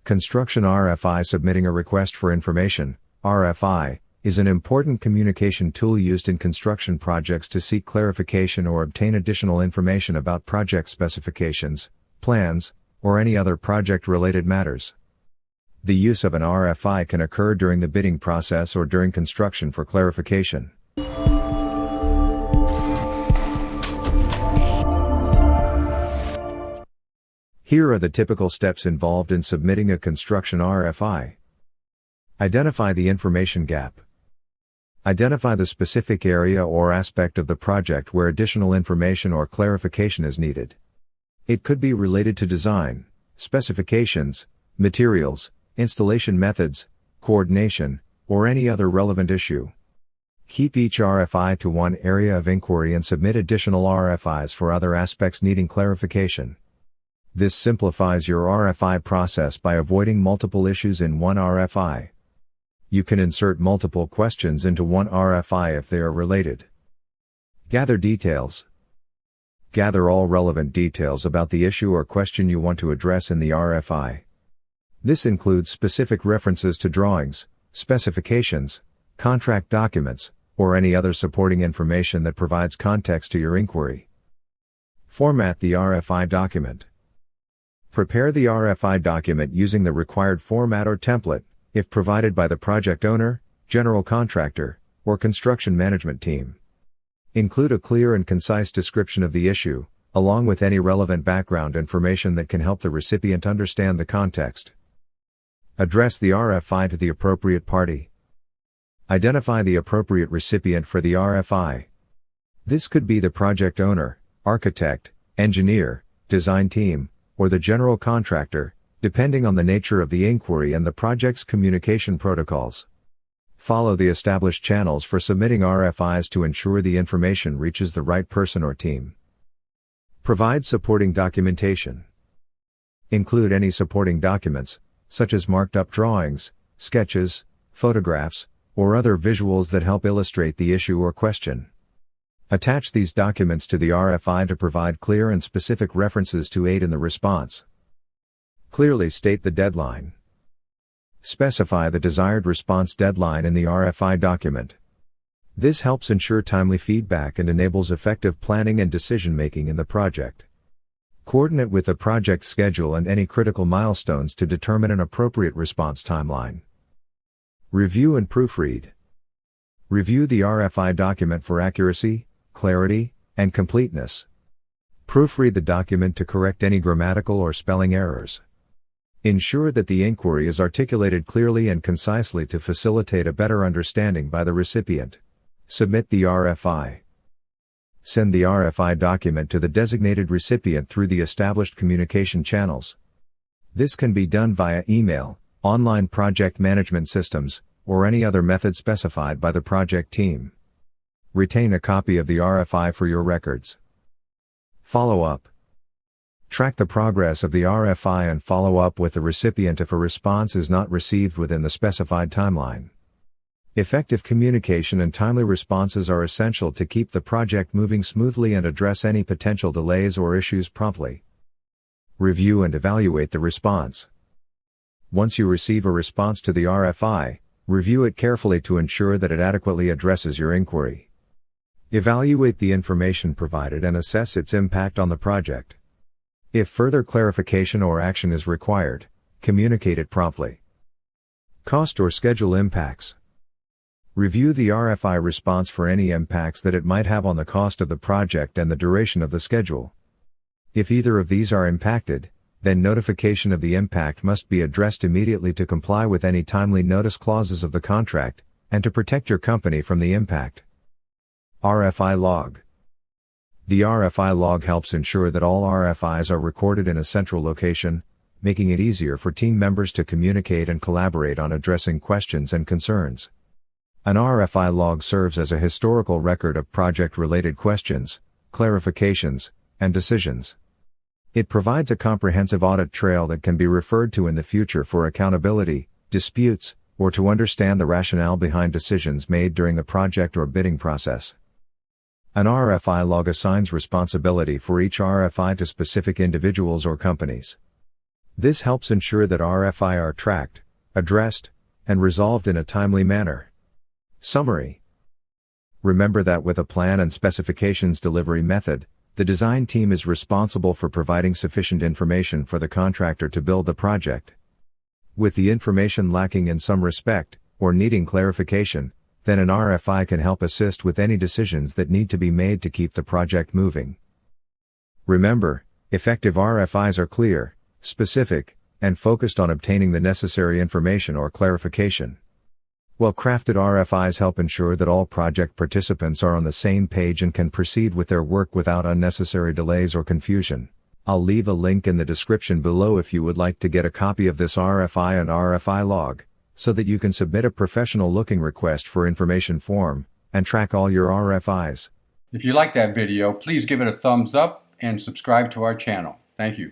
Construction RFI. Submitting a request for information, RFI, is an important communication tool used in construction projects to seek clarification or obtain additional information about project specifications, plans, or any other project-related matters. The use of an RFI can occur during the bidding process or during construction for clarification. Here are the typical steps involved in submitting a construction RFI. Identify the information gap. Identify the specific area or aspect of the project where additional information or clarification is needed. It could be related to design, specifications, materials, installation methods, coordination, or any other relevant issue. Keep each RFI to one area of inquiry and submit additional RFIs for other aspects needing clarification. This simplifies your RFI process by avoiding multiple issues in one RFI. You can insert multiple questions into one RFI if they are related. Gather details. Gather all relevant details about the issue or question you want to address in the RFI. This includes specific references to drawings, specifications, contract documents, or any other supporting information that provides context to your inquiry. Format the RFI document. Prepare the RFI document using the required format or template, if provided by the project owner, general contractor, or construction management team. Include a clear and concise description of the issue, along with any relevant background information that can help the recipient understand the context. Address the RFI to the appropriate party. Identify the appropriate recipient for the RFI. This could be the project owner, architect, engineer, design team, or the general contractor, depending on the nature of the inquiry and the project's communication protocols. Follow the established channels for submitting RFIs to ensure the information reaches the right person or team. Provide supporting documentation. Include any supporting documents, such as marked up drawings, sketches, photographs, or other visuals that help illustrate the issue or question. Attach these documents to the RFI to provide clear and specific references to aid in the response. Clearly state the deadline. Specify the desired response deadline in the RFI document. This helps ensure timely feedback and enables effective planning and decision-making in the project. Coordinate with the project schedule and any critical milestones to determine an appropriate response timeline. Review and proofread. Review the RFI document for accuracy, clarity, and completeness. Proofread the document to correct any grammatical or spelling errors. Ensure that the inquiry is articulated clearly and concisely to facilitate a better understanding by the recipient. Submit the RFI. Send the RFI document to the designated recipient through the established communication channels. This can be done via email, online project management systems, or any other method specified by the project team. Retain a copy of the RFI for your records. Follow up. Track the progress of the RFI and follow up with the recipient if a response is not received within the specified timeline. Effective communication and timely responses are essential to keep the project moving smoothly and address any potential delays or issues promptly. Review and evaluate the response. Once you receive a response to the RFI, review it carefully to ensure that it adequately addresses your inquiry. Evaluate the information provided and assess its impact on the project. If further clarification or action is required, communicate it promptly. Cost or schedule impacts. Review the RFI response for any impacts that it might have on the cost of the project and the duration of the schedule. If either of these are impacted, then notification of the impact must be addressed immediately to comply with any timely notice clauses of the contract, and to protect your company from the impact. RFI Log. The RFI log helps ensure that all RFIs are recorded in a central location, making it easier for team members to communicate and collaborate on addressing questions and concerns. An RFI log serves as a historical record of project-related questions, clarifications, and decisions. It provides a comprehensive audit trail that can be referred to in the future for accountability, disputes, or to understand the rationale behind decisions made during the project or bidding process. An RFI log assigns responsibility for each RFI to specific individuals or companies. This helps ensure that RFI are tracked, addressed, and resolved in a timely manner. Summary. Remember that with a plan and specifications delivery method, the design team is responsible for providing sufficient information for the contractor to build the project. With the information lacking in some respect, or needing clarification, then an RFI can help assist with any decisions that need to be made to keep the project moving. Remember, effective RFIs are clear, specific, and focused on obtaining the necessary information or clarification. Well-crafted RFIs help ensure that all project participants are on the same page and can proceed with their work without unnecessary delays or confusion. I'll leave a link in the description below if you would like to get a copy of this RFI and RFI log, so that you can submit a professional-looking request for information form, and track all your RFIs. If you like that video, please give it a thumbs up and subscribe to our channel. Thank you.